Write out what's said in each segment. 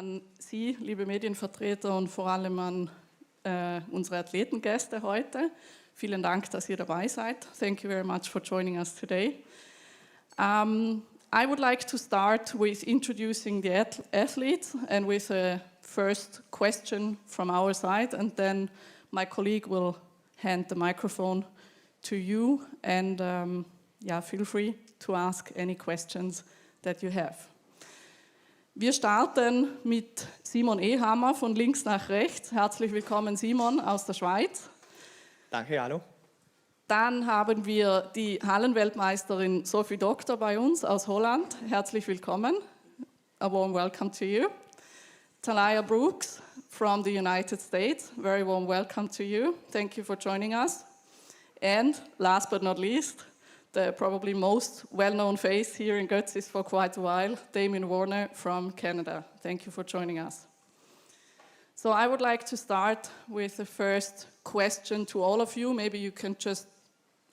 an Sie, liebe Medienvertreter und vor allem an unsere Athletengäste heute. Vielen Dank, dass ihr dabei seid. Thank you very much for joining us today. I would like to start with introducing the athletes and with a first question from our side, and then my colleague will hand the microphone to you, and feel free to ask any questions that you have. Wir starten mit Simon Ehammer von links nach rechts. Herzlich willkommen, Simon, aus der Schweiz. Danke, hallo. Dann haben wir die Hallenweltmeisterin Sophie Doktor bei uns aus Holland. Herzlich willkommen. A warm welcome to you. Talia Brooks from the United States. Very warm welcome to you. Thank you for joining us. And last but not least, the probably most well-known face here in Götzis for quite a while, Damien Warner from Canada. Thank you for joining us. So I would like to start with the first question to all of you. Maybe you can just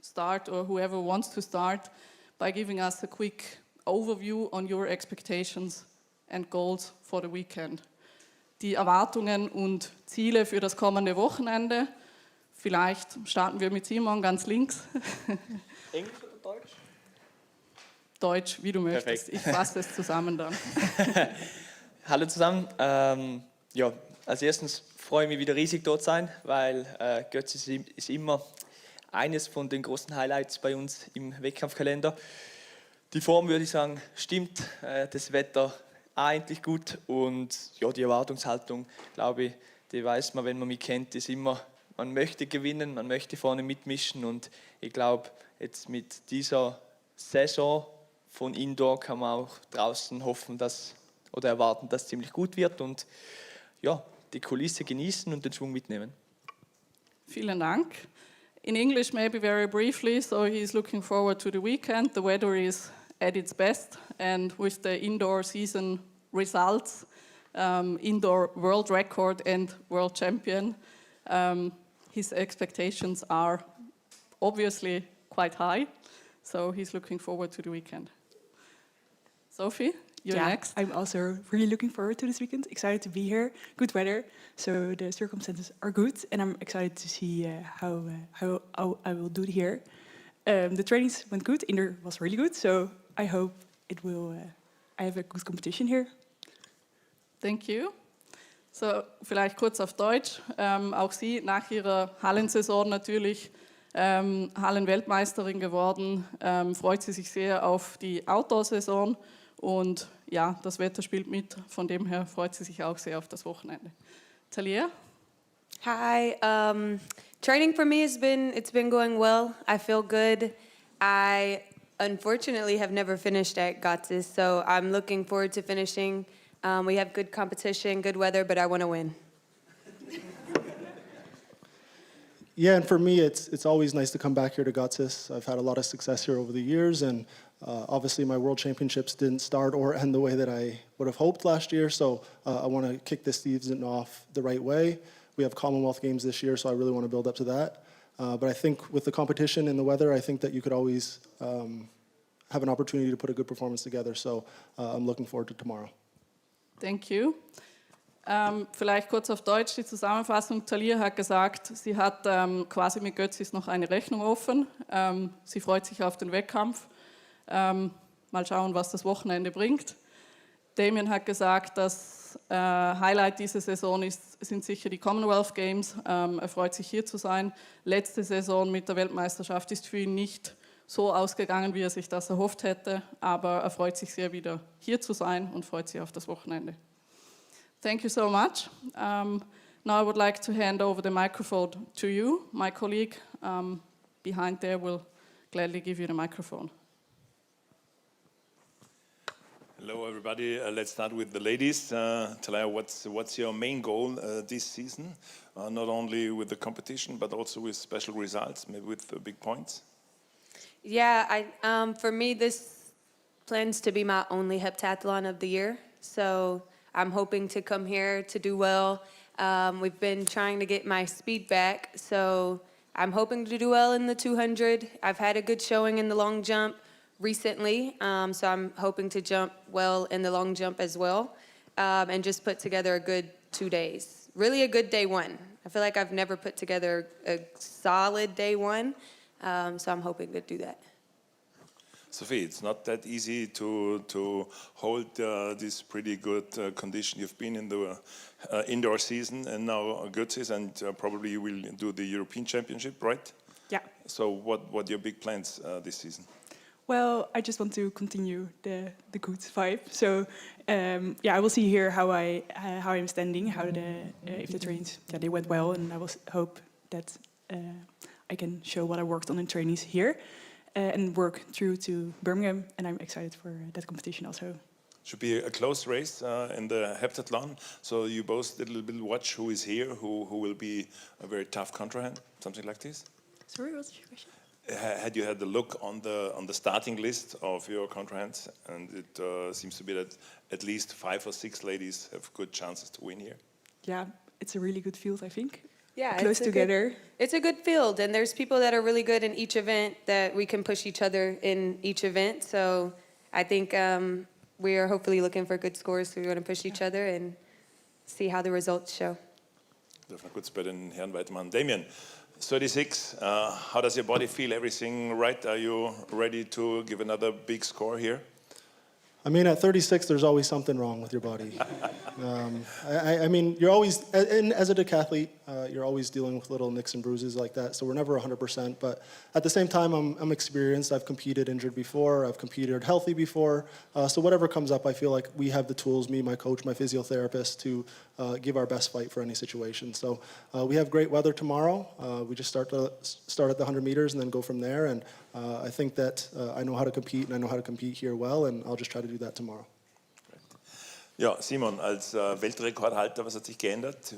start, or whoever wants to start, by giving us a quick overview on your expectations and goals for the weekend. Die Erwartungen und Ziele für das kommende Wochenende. Vielleicht starten wir mit Simon ganz links. Englisch oder Deutsch? Deutsch, wie du möchtest. Perfekt. Ich fasse es zusammen dann. Hallo zusammen. Als erstens freue ich mich wieder riesig dort sein, weil Götzis ist immer eines von den großen Highlights bei uns im Wettkampfkalender. Die Form, würde ich sagen, stimmt. Das Wetter eigentlich gut und ja, die Erwartungshaltung, glaube ich, die weiß man, wenn man mich kennt, ist immer, man möchte gewinnen, man möchte vorne mitmischen und ich glaube, jetzt mit dieser Saison von Indoor kann man auch draußen hoffen, oder erwarten, dass es ziemlich gut wird und ja, die Kulisse genießen und den Schwung mitnehmen. Vielen Dank. In English, maybe very briefly, so he's looking forward to the weekend. The weather is at its best, and with the indoor season results, indoor world record and world champion, his expectations are obviously quite high, so he's looking forward to the weekend. Sophie, you're next. I'm also really looking forward to this weekend. Excited to be here. Good weather, so the circumstances are good, and I'm excited to see how I will do here. The trainings went good. Indoor was really good, so I hope it will. I have a good competition here. Thank you. So, vielleicht kurz auf Deutsch. Auch Sie nach Ihrer Hallensaison natürlich Hallenweltmeisterin geworden. Freut sie sich sehr auf die Outdoor-Saison und ja, das Wetter spielt mit. Von dem her freut sie sich auch sehr auf das Wochenende. Talia? Hi. Training for me it's been going well. I feel good. I unfortunately have never finished at Götzis, so I'm looking forward to finishing. We have good competition, good weather, but I want to win. Yeah, and for me, it's always nice to come back here to Götzis. I've had a lot of success here over the years, and obviously my World Championships didn't start or end the way that I would have hoped last year, so I want to kick this season off the right way. We have Commonwealth Games this year, so I really want to build up to that. But I think with the competition and the weather, I think that you could always have an opportunity to put a good performance together, so I'm looking forward to tomorrow. Thank you. Vielleicht kurz auf Deutsch die Zusammenfassung. Talia hat gesagt, sie hat quasi mit Götzis noch eine Rechnung offen. Sie freut sich auf den Wettkampf. Mal schauen, was das Wochenende bringt. Damien hat gesagt, das Highlight dieser Saison sind sicher die Commonwealth Games. Er freut sich, hier zu sein. Letzte Saison mit der Weltmeisterschaft ist für ihn nicht so ausgegangen, wie er sich das erhofft hätte. Aber er freut sich sehr, wieder hier zu sein und freut sich auf das Wochenende. Thank you so much. Now I would like to hand over the microphone to you. My colleague behind there will gladly give you the microphone. Hello everybody, let's start with the ladies. Talia, what's your main goal this season? Not only with the competition, but also with special results, maybe with big points? Yeah, for me this plans to be my only heptathlon of the year, so I'm hoping to come here to do well. We've been trying to get my speed back, so I'm hoping to do well in the 200. I've had a good showing in the long jump recently, so I'm hoping to jump well in the long jump as well. and just put together a good 2 days. Really a good day one. I feel like I've never put together a solid day one, so I'm hoping to do that. Sophie, it's not that easy to hold this pretty good condition. You've been in the indoor season and now Götzis, and probably you will do the European Championship, right? Yeah. So what are your big plans this season? Well, I just want to continue the good vibe. So yeah, I will see here how I'm standing, if the trains they went well, and I will hope that I can show what I worked on in trainings here. And work through to Birmingham, and I'm excited for that competition also. Should be a close race in the heptathlon. So you both did a little bit watch who is here, who will be a very tough contrahand, something like this. Sorry, what's your question? Had you had a look on the starting list of your contrahands, and it seems to be that at least 5 or 6 ladies have good chances to win here. Yeah, it's a really good field, I think. Yeah, Close together. It's a good field, and there's people that are really good in each event that we can push each other in each event. So I think we are hopefully looking for good scores. So we're going to push each other and see how the results show. Dürfen wir kurz bei den Herren weitermachen. Damien, 36, how does your body feel? Everything right? Are you ready to give another big score here? I mean, at 36, there's always something wrong with your body. I mean, you're always, and as a decathlete, you're always dealing with little nicks and bruises like that, so we're never 100%, but at the same time, I'm experienced. I've competed injured before, I've competed healthy before, so whatever comes up, I feel like we have the tools, me, my coach, my physiotherapist, to give our best fight for any situation. So we have great weather tomorrow. We just start at the 100 meters and then go from there, and I think that I know how to compete, and I know how to compete here well, and I'll just try to do that tomorrow. Ja, Simon, als Weltrekordhalter, was hat sich geändert?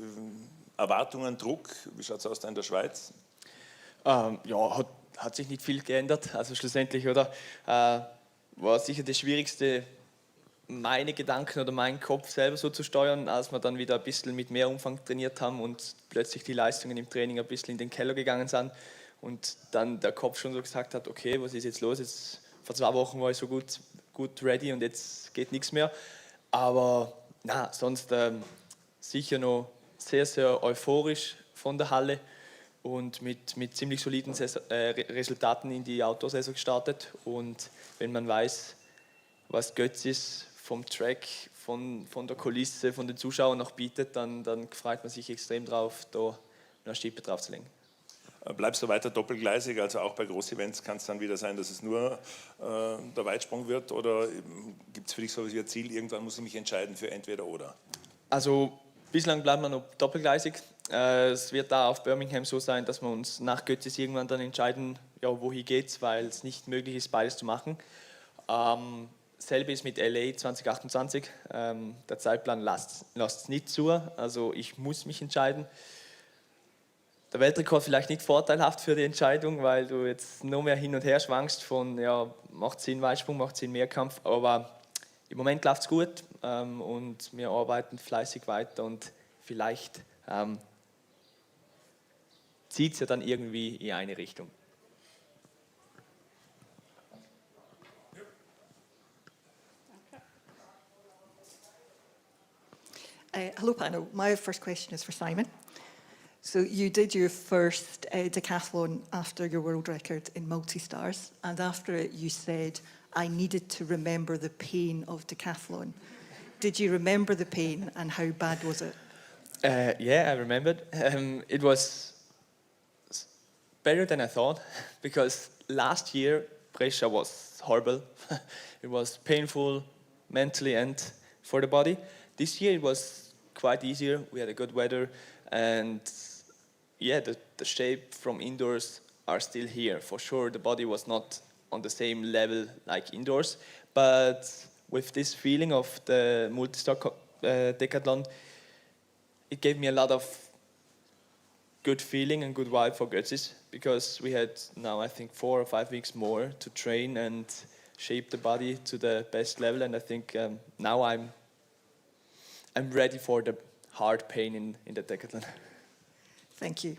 Erwartungen, Druck, wie schaut es aus da in der Schweiz? Ja, hat sich nicht viel geändert. Also schlussendlich, oder? War sicher das Schwierigste, meine Gedanken oder meinen Kopf selber so zu steuern, als wir dann wieder ein bisschen mit mehr Umfang trainiert haben und plötzlich die Leistungen im Training ein bisschen in den Keller gegangen sind und dann der Kopf schon so gesagt hat, okay, was ist jetzt los? Jetzt, vor 2 Wochen war ich so gut ready und jetzt geht nichts mehr. Aber na, sonst sicher noch sehr, sehr euphorisch von der Halle und mit ziemlich soliden Resultaten in die Outdoor-Saison gestartet. Und wenn man weiß, was Götzis vom Track, von der Kulisse, von den Zuschauern noch bietet, dann freut man sich extrem drauf, da noch eine Schippe draufzulegen. Bleibst du weiter doppelgleisig, also auch bei Großevents kann es dann wieder sein, dass es nur der Weitsprung wird, oder gibt es für dich so ein Ziel, irgendwann muss ich mich entscheiden für entweder oder? Also bislang bleibt man noch doppelgleisig. Es wird da auf Birmingham so sein, dass wir uns nach Götzis irgendwann dann entscheiden, ja, wohin geht's, weil es nicht möglich ist, beides zu machen. Selbe ist mit LA 2028. Der Zeitplan lässt es nicht zu, also ich muss mich entscheiden. Der Weltrekord vielleicht nicht vorteilhaft für die Entscheidung, weil du jetzt noch mehr hin und her schwankst von, ja, macht Sinn Weitsprung, macht Sinn Mehrkampf, aber im Moment läuft es gut und wir arbeiten fleißig weiter und vielleicht zieht es ja dann irgendwie in eine Richtung. Hello panel, my first question is for Simon. So you did your first decathlon after your world record in multi-stars, and after it you said, I needed to remember the pain of decathlon. Did you remember the pain, and how bad was it? Yeah, I remembered. It was better than I thought, because last year pressure was horrible. It was painful mentally and for the body. This year it was quite easier. We had a good weather, and yeah, the shape from indoors are still here. For sure, the body was not on the same level like indoors, but with this feeling of the multi-star decathlon, it gave me a lot of good feeling and good vibe for Götzis, because we had now, I think, 4 or 5 weeks more to train and shape the body to the best level, and I think now I'm ready for the hard pain in the decathlon. Thank you.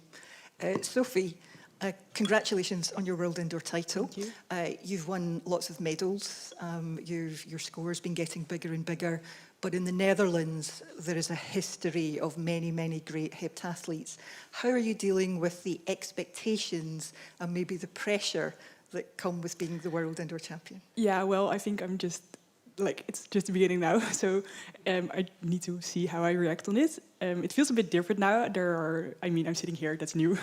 Sophie, congratulations on your World Indoor title. Thank you. You've won lots of medals. Your score's been getting bigger and bigger, but in the Netherlands, there is a history of many, many great heptathletes. How are you dealing with the expectations and maybe the pressure that come with being the world indoor champion? Yeah, well, I think I'm just it's just the beginning now, so I need to see how I react on it. It feels a bit different now. I'm sitting here, that's new.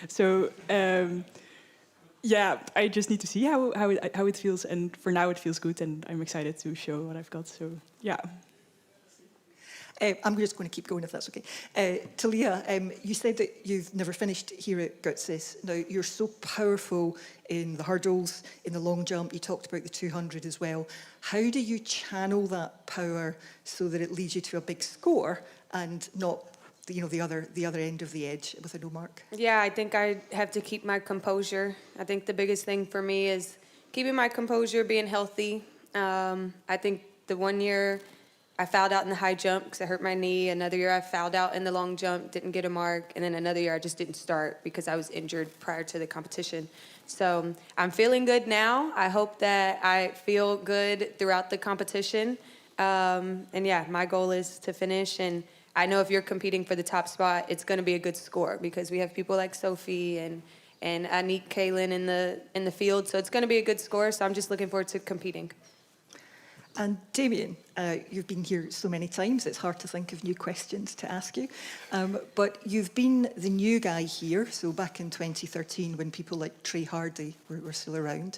So yeah, I just need to see how it feels, and for now it feels good, and I'm excited to show what I've got. So yeah. I'm just going to keep going if that's okay. Talia, you said that you've never finished here at Götzis. Now, you're so powerful in the hurdles, in the long jump. You talked about the 200 as well. How do you channel that power so that it leads you to a big score and not the other end of the edge with a no mark? Yeah, I think I have to keep my composure. I think the biggest thing for me is keeping my composure, being healthy. I think the one year I fouled out in the high jump because I hurt my knee. Another year I fouled out in the long jump, didn't get a mark. And then another year I just didn't start because I was injured prior to the competition. So I'm feeling good now. I hope that I feel good throughout the competition. And yeah, my goal is to finish. And I know if you're competing for the top spot, it's going to be a good score because we have people like Sophie and Anik Kalin in the field. So it's going to be a good score. So I'm just looking forward to competing. And Damien, you've been here so many times, it's hard to think of new questions to ask you. But you've been the new guy here, so back in 2013 when people like Trey Hardy were still around.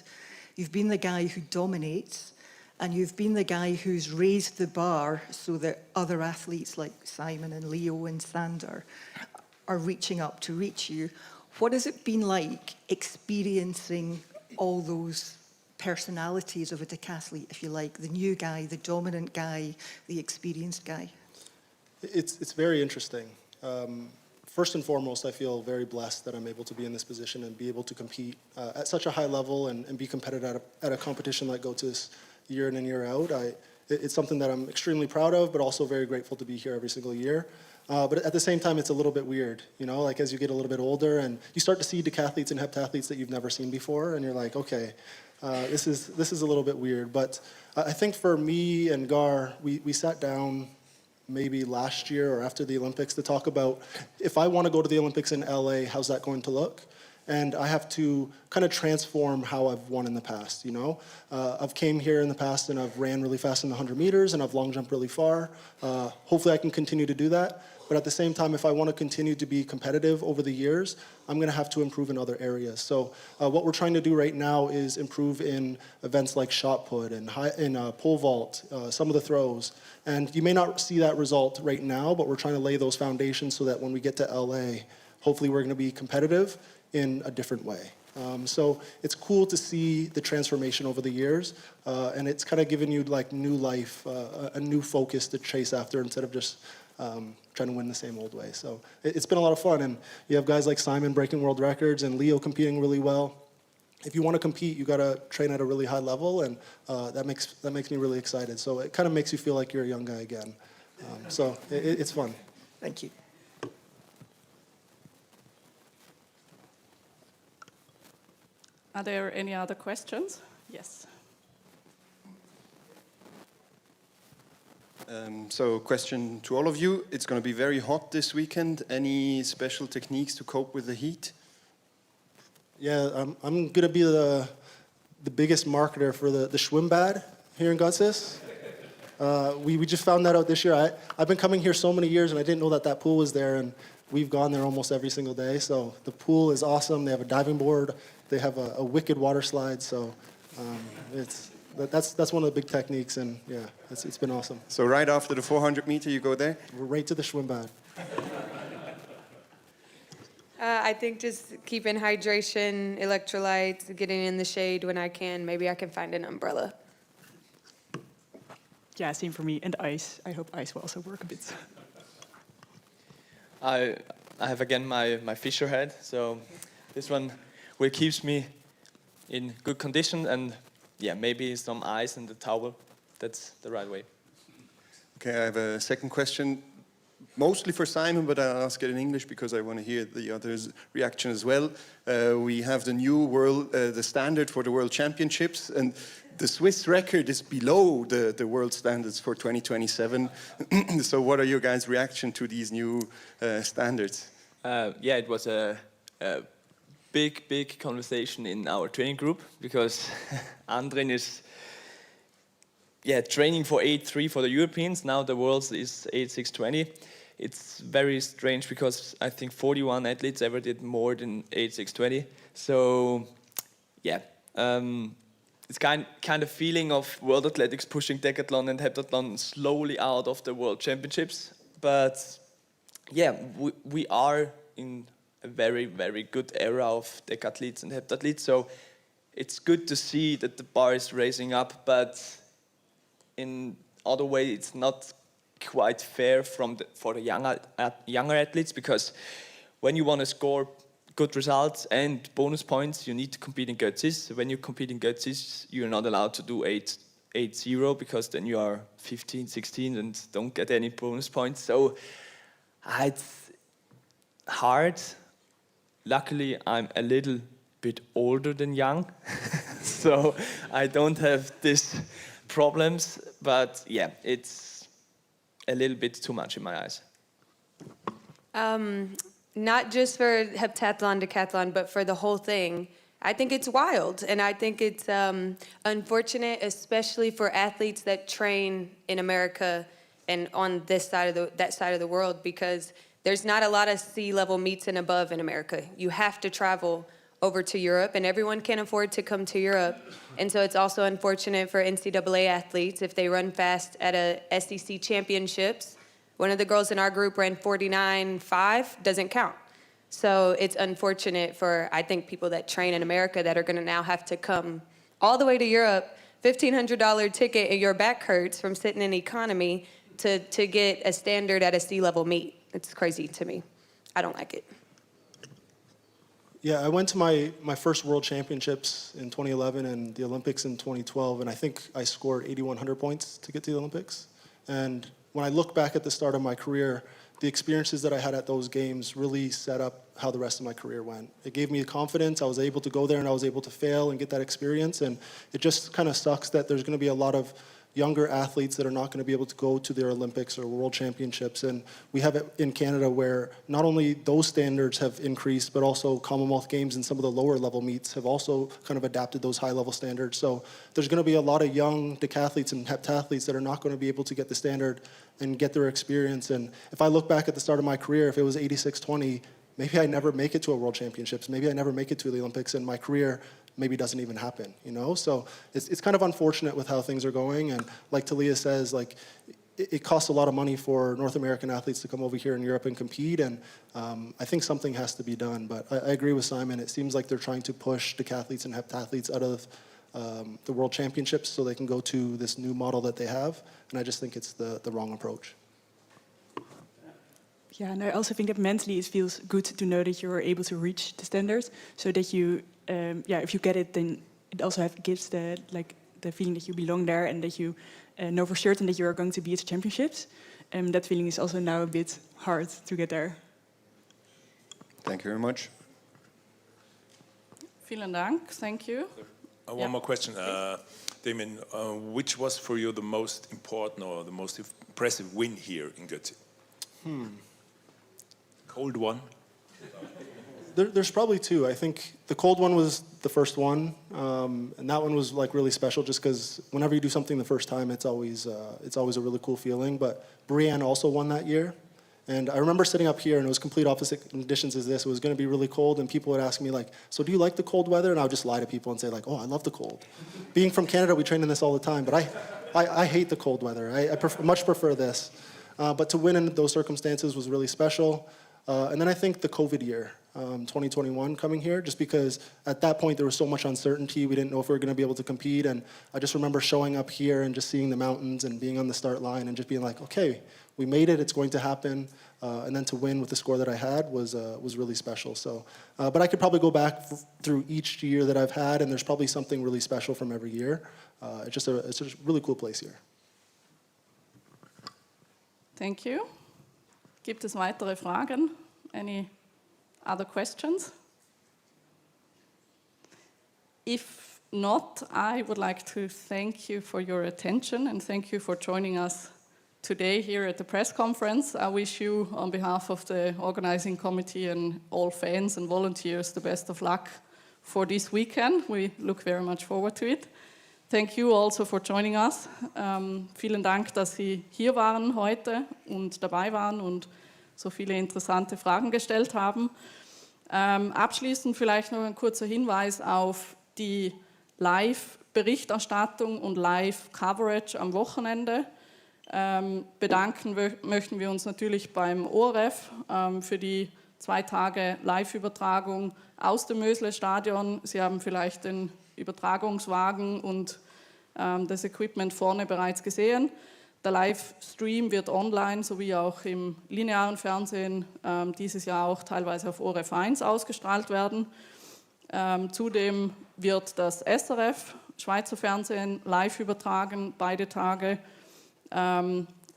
You've been the guy who dominates, and you've been the guy who's raised the bar so that other athletes like Simon and Leo and Sander are reaching up to reach you. What has it been like experiencing all those personalities of a decathlete, if you like, the new guy, the dominant guy, the experienced guy? It's very interesting. First and foremost, I feel very blessed that I'm able to be in this position and be able to compete at such a high level and be competitive at a competition like Götzis year in and year out. It's something that I'm extremely proud of, but also very grateful to be here every single year. But at the same time, it's a little bit weird, like as you get a little bit older and you start to see decathletes and heptathletes that you've never seen before, and you're like, okay, this is a little bit weird. But I think for me and Gar, we sat down maybe last year or after the Olympics to talk about, if I want to go to the Olympics in LA, how's that going to look? And I have to kind of transform how I've won in the past, I've came here in the past and I've ran really fast in the 100 meters and I've long jumped really far. Hopefully I can continue to do that. But at the same time, if I want to continue to be competitive over the years, I'm going to have to improve in other areas. So what we're trying to do right now is improve in events like shot put and pole vault, some of the throws. And you may not see that result right now, but we're trying to lay those foundations so that when we get to LA, hopefully we're going to be competitive in a different way. So it's cool to see the transformation over the years, and it's kind of given you like new life, a new focus to chase after instead of just trying to win the same old way. So it's been a lot of fun, and you have guys like Simon breaking world records and Leo competing really well. If you want to compete, you got to train at a really high level, and that makes me really excited. So it kind of makes you feel like you're a young guy again. So it's fun. Thank you. Are there any other questions? Yes. So question to all of you. It's going to be very hot this weekend. Any special techniques to cope with the heat? Yeah, I'm going to be the biggest marketer for the Schwimmbad here in Götzis. We just found that out this year. I've been coming here so many years, and I didn't know that pool was there, and we've gone there almost every single day. So the pool is awesome. They have a diving board. They have a wicked water slide. So that's one of the big techniques, and yeah, it's been awesome. So right after the 400 meter, you go there? We're right to the Schwimmbad. I think just keeping hydration, electrolytes, getting in the shade when I can. Maybe I can find an umbrella. Yeah, same for me. And ice. I hope ice will also work a bit. I have again my Fisher head, so this one will keeps me in good condition, and yeah, maybe some ice and the towel. That's the right way. Okay, I have a second question. mostly for Simon, but I'll ask it in English because I want to hear the others' reaction as well. We have the new world, the standard for the World Championships, and the Swiss record is below the world standards for 2027. So what are your guys' reaction to these new standards? Yeah, it was a big conversation in our training group because Andrin is training for 8.3 for the Europeans. Now the world's is 8.620. It's very strange because I think 41 athletes ever did more than 8.620. So yeah, it's kind of feeling of world athletics pushing decathlon and heptathlon slowly out of the world championships. But yeah, we are in a very good era of decathletes and heptathletes. So it's good to see that the bar is raising up, but in other way, it's not quite fair for the younger athletes, because when you want to score good results and bonus points, you need to compete in Götzis. When you compete in Götzis, you're not allowed to do 8.0 because then you are 15, 16 and don't get any bonus points. So it's hard. Luckily, I'm a little bit older than young, so I don't have these problems. But yeah, it's a little bit too much in my eyes. Not just for heptathlon, decathlon, but for the whole thing. I think it's wild, and I think it's unfortunate, especially for athletes that train in America and on this side of that side of the world, because there's not a lot of sea-level meets and above in America. You have to travel over to Europe, and everyone can't afford to come to Europe. And so it's also unfortunate for NCAA athletes if they run fast at a SEC championships. One of the girls in our group ran 49.5, doesn't count. So it's unfortunate for, I think, people that train in America that are gonna now have to come all the way to Europe, $1,500 ticket, and your back hurts from sitting in economy to get a standard at a sea-level meet. It's crazy to me. I don't like it. Yeah, I went to my first World Championships in 2011 and the Olympics in 2012, and I think I scored 8,100 points to get to the Olympics. And when I look back at the start of my career, the experiences that I had at those games really set up how the rest of my career went. It gave me the confidence. I was able to go there and I was able to fail and get that experience. And it just kind of sucks that there's going to be a lot of younger athletes that are not going to be able to go to their Olympics or World Championships. And we have it in Canada where not only those standards have increased, but also Commonwealth Games and some of the lower level meets have also kind of adapted those high level standards. So there's going to be a lot of young decathletes and heptathletes that are not going to be able to get the standard and get their experience. And if I look back at the start of my career, if it was 86.20, maybe I never make it to a World Championships. Maybe I never make it to the Olympics, and my career maybe doesn't even happen, you know? So it's kind of unfortunate with how things are going. And like Talia says, like it costs a lot of money for North American athletes to come over here in Europe and compete. And I think something has to be done. But I agree with Simon. It seems like they're trying to push decathletes and heptathletes out of the World Championships so they can go to this new model that they have. And I just think it's the wrong approach. Yeah, and I also think that mentally it feels good to know that you're able to reach the standards, so that you, if you get it, then it also gives the feeling that you belong there and that you know for certain that you are going to be at the championships. That feeling is also now a bit hard to get there. Thank you very much. Vielen Dank. Thank you. One more question, Damien. Which was for you the most important or the most impressive win here in Götzis? Cold one? There's probably two. I think the cold one was the first one, and that one was like really special just because whenever you do something the first time, it's always a really cool feeling. But Brianne also won that year, and I remember sitting up here and it was complete opposite conditions as this. It was going to be really cold, and people would ask me like, "So do you like the cold weather?" And I would just lie to people and say like, "Oh, I love the cold." Being from Canada, we train in this all the time, but I hate the cold weather. I much prefer this. But to win in those circumstances was really special. And then I think the COVID year, 2021 coming here, just because at that point there was so much uncertainty. We didn't know if we were going to be able to compete. And I just remember showing up here and just seeing the mountains and being on the start line and just being like, okay, we made it, it's going to happen. And then to win with the score that I had was really special. So, but I could probably go back through each year that I've had, and there's probably something really special from every year. It's just a really cool place here. Thank you. Gibt es weitere Fragen? Any other questions? If not, I would like to thank you for your attention and thank you for joining us today here at the press conference. I wish you, on behalf of the organizing committee and all fans and volunteers, the best of luck for this weekend. We look very much forward to it. Thank you also for joining us. Vielen Dank, dass Sie hier waren heute und dabei waren und so viele interessante Fragen gestellt haben. Abschließend vielleicht noch ein kurzer Hinweis auf die Live-Berichterstattung und Live-Coverage am Wochenende. Bedanken möchten wir uns natürlich beim ORF für die 2 Tage Live-Übertragung aus dem Mösle-Stadion. Sie haben vielleicht den Übertragungswagen und das Equipment vorne bereits gesehen. Der Livestream wird online sowie auch im linearen Fernsehen dieses Jahr auch teilweise auf ORF 1 ausgestrahlt werden. Zudem wird das SRF, Schweizer Fernsehen, live übertragen, beide Tage.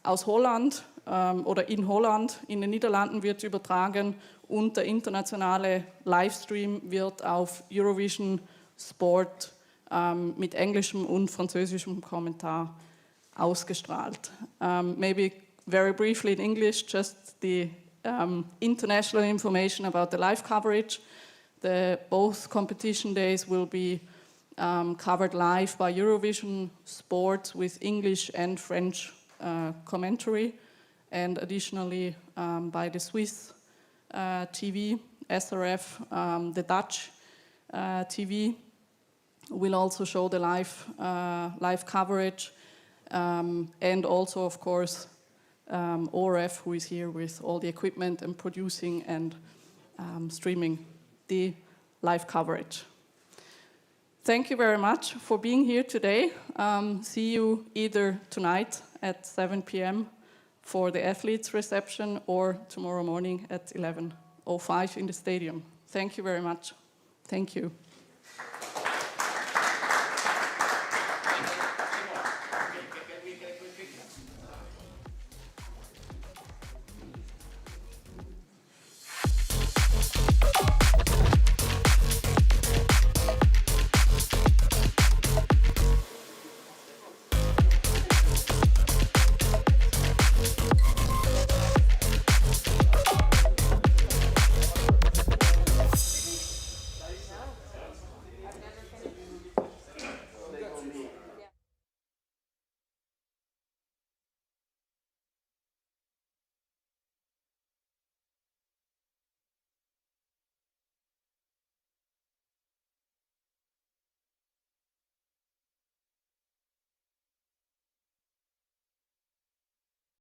Aus Holland oder in Holland, in den Niederlanden wird übertragen und der internationale Livestream wird auf Eurovision Sport mit englischem und französischem Kommentar ausgestrahlt. Maybe very briefly in English, just the international information about the live coverage. Both competition days will be covered live by Eurovision Sport with English and French commentary, and additionally by the Swiss TV, SRF, the Dutch TV will also show the live coverage, and also, of course, ORF, who is here with all the equipment and producing and streaming the live coverage. Thank you very much for being here today. See you either tonight at 7 p.m. for the athletes reception or tomorrow morning at 11:05 in the stadium. Thank you very much. Thank you.